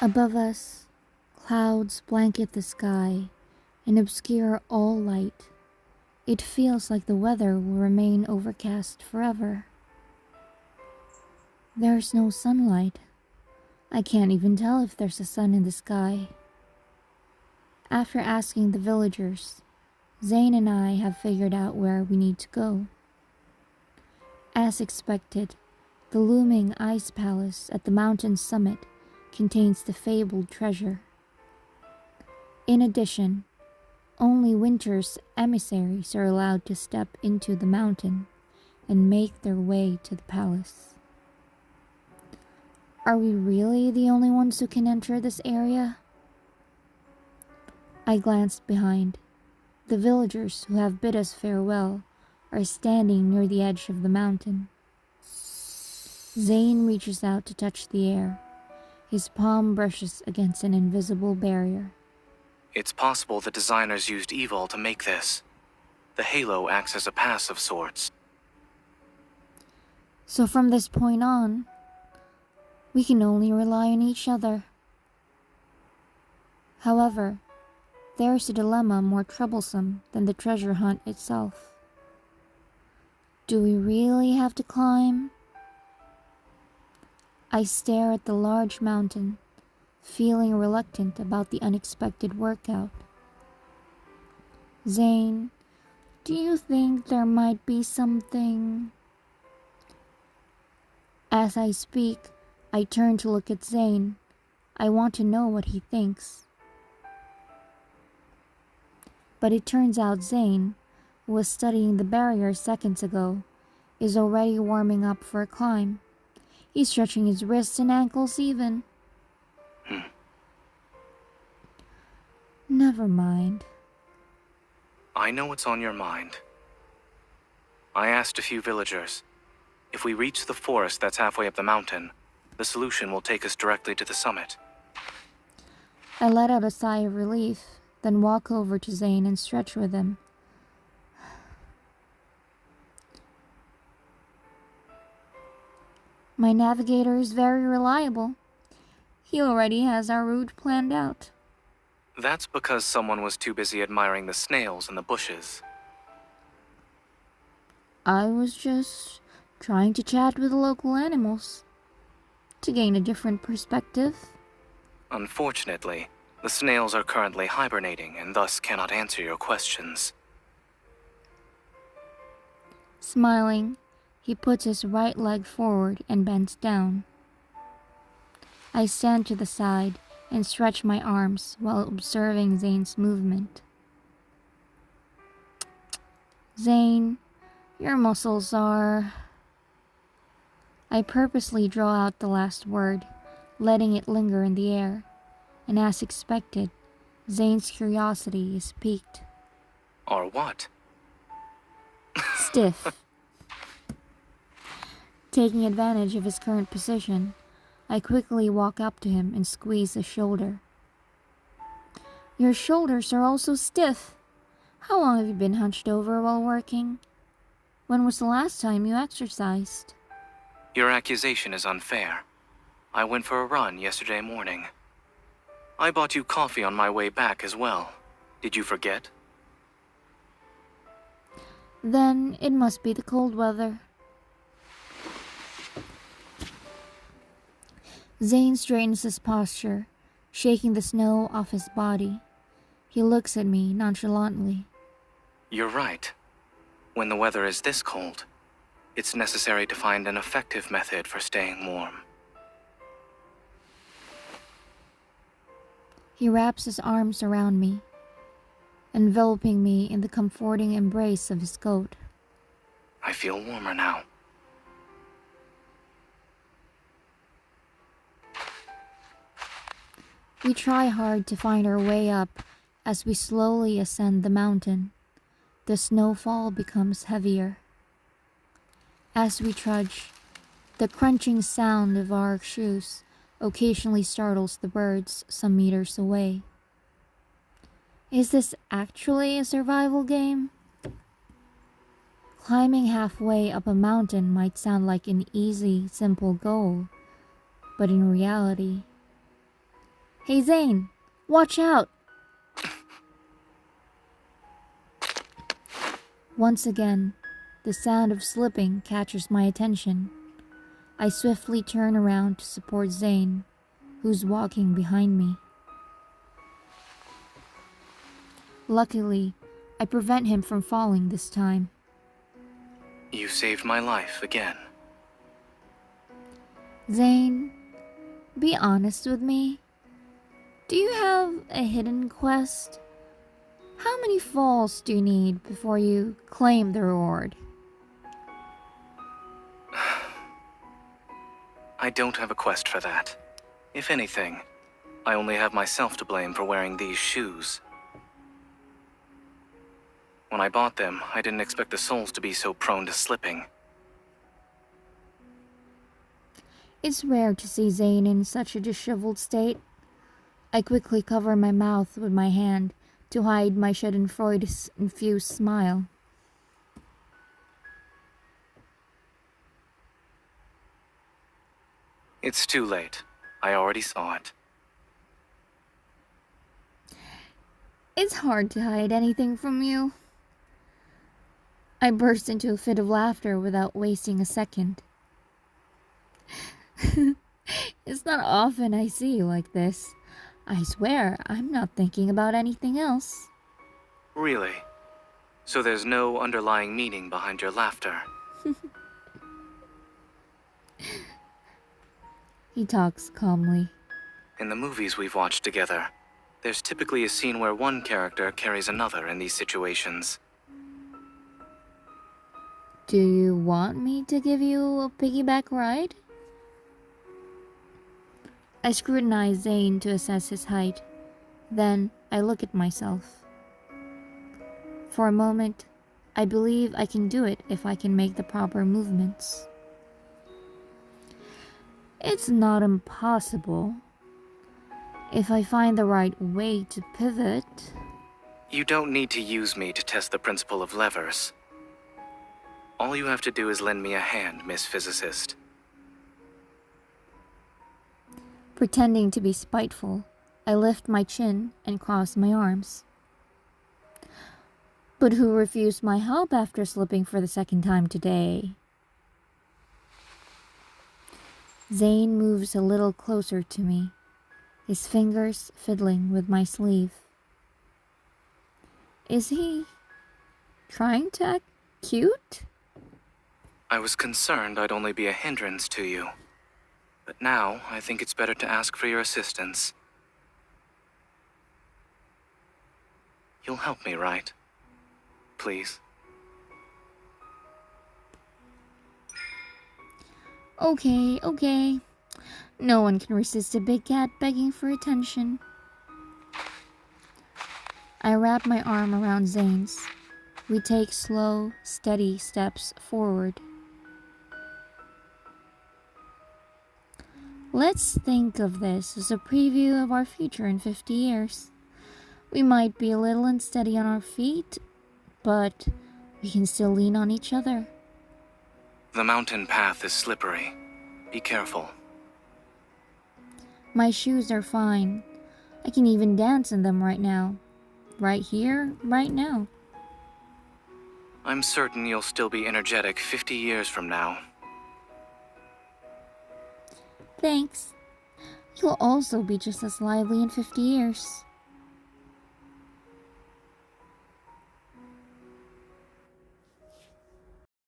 Above us, clouds blanket the sky and obscure all light. It feels like the weather will remain overcast forever. There's no sunlight. I can't even tell if there's a sun in the sky. After asking the villagers, Zayne and I have figured out where we need to go. As expected, the looming ice palace at the mountain's summit contains the fabled treasure. In addition, only winter's emissaries are allowed to step into the mountain and make their way to the palace. Are we really the only ones who can enter this area? I glanced behind. The villagers who have bid us farewell are standing near the edge of the mountain. Zayne reaches out to touch the air. His palm brushes against an invisible barrier. It's possible the designers used evil to make this. The halo acts as a pass of sorts. So from this point on, we can only rely on each other. However, there's a dilemma more troublesome than the treasure hunt itself. Do we really have to climb? I stare at the large mountain, feeling reluctant about the unexpected workout. Zayne, do you think there might be something? As I speak, I turn to look at Zayne. I want to know what he thinks. But it turns out Zayne, who was studying the barrier seconds ago, is already warming up for a climb. He's stretching his wrists and ankles even. Never mind. I know what's on your mind. I asked a few villagers. If we reach the forest that's halfway up the mountain, the solution will take us directly to the summit. I let out a sigh of relief, then walk over to Zayne and stretch with him. My navigator is very reliable. He already has our route planned out. That's because someone was too busy admiring the snails in the bushes. I was just trying to chat with the local animals to gain a different perspective. Unfortunately, the snails are currently hibernating and thus cannot answer your questions. Smiling, he puts his right leg forward and bends down. I stand to the side and stretch my arms while observing Zayne's movement. Zayne, your muscles are... I purposely draw out the last word, letting it linger in the air, and as expected, Zayne's curiosity is piqued. Or what? Stiff. Taking advantage of his current position, I quickly walk up to him and squeeze his shoulder. Your shoulders are also stiff. How long have you been hunched over while working? When was the last time you exercised? Your accusation is unfair. I went for a run yesterday morning. I bought you coffee on my way back as well. Did you forget? Then it must be the cold weather. Zayne straightens his posture, shaking the snow off his body. He looks at me nonchalantly. You're right. When the weather is this cold, it's necessary to find an effective method for staying warm. He wraps his arms around me, enveloping me in the comforting embrace of his coat. I feel warmer now. We try hard to find our way up as we slowly ascend the mountain. The snowfall becomes heavier. As we trudge, the crunching sound of our shoes occasionally startles the birds some meters away. Is this actually a survival game? Climbing halfway up a mountain might sound like an easy, simple goal, but in reality, Hey Zayne, watch out! Once again, the sound of slipping catches my attention. I swiftly turn around to support Zayne, who's walking behind me. Luckily, I prevent him from falling this time. You saved my life again. Zayne, be honest with me. Do you have a hidden quest? How many falls do you need before you claim the reward? I don't have a quest for that. If anything, I only have myself to blame for wearing these shoes. When I bought them, I didn't expect the soles to be so prone to slipping. It's rare to see Zayne in such a disheveled state. I quickly cover my mouth with my hand to hide my schadenfreude-infused smile. It's too late. I already saw it. It's hard to hide anything from you. I burst into a fit of laughter without wasting a second. It's not often I see you like this. I swear, I'm not thinking about anything else. Really? So there's no underlying meaning behind your laughter? He talks calmly. In the movies we've watched together, there's typically a scene where one character carries another in these situations. Do you want me to give you a piggyback ride? I scrutinize Zayne to assess his height. Then I look at myself. For a moment, I believe I can do it if I can make the proper movements. It's not impossible. If I find the right way to pivot. You don't need to use me to test the principle of levers. All you have to do is lend me a hand, Miss Physicist. Pretending to be spiteful, I lift my chin and cross my arms. But who refused my help after slipping for the second time today? Zayne moves a little closer to me, his fingers fiddling with my sleeve. Is he trying to act cute? I was concerned I'd only be a hindrance to you. But now, I think it's better to ask for your assistance. You'll help me, right? Please. Okay. No one can resist a big cat begging for attention. I wrap my arm around Zayne's. We take slow, steady steps forward. Let's think of this as a preview of our future in 50 years. We might be a little unsteady on our feet, but we can still lean on each other. The mountain path is slippery. Be careful. My shoes are fine. I can even dance in them right now. Right here, right now. I'm certain you'll still be energetic 50 years from now. Thanks. You'll also be just as lively in 50 years.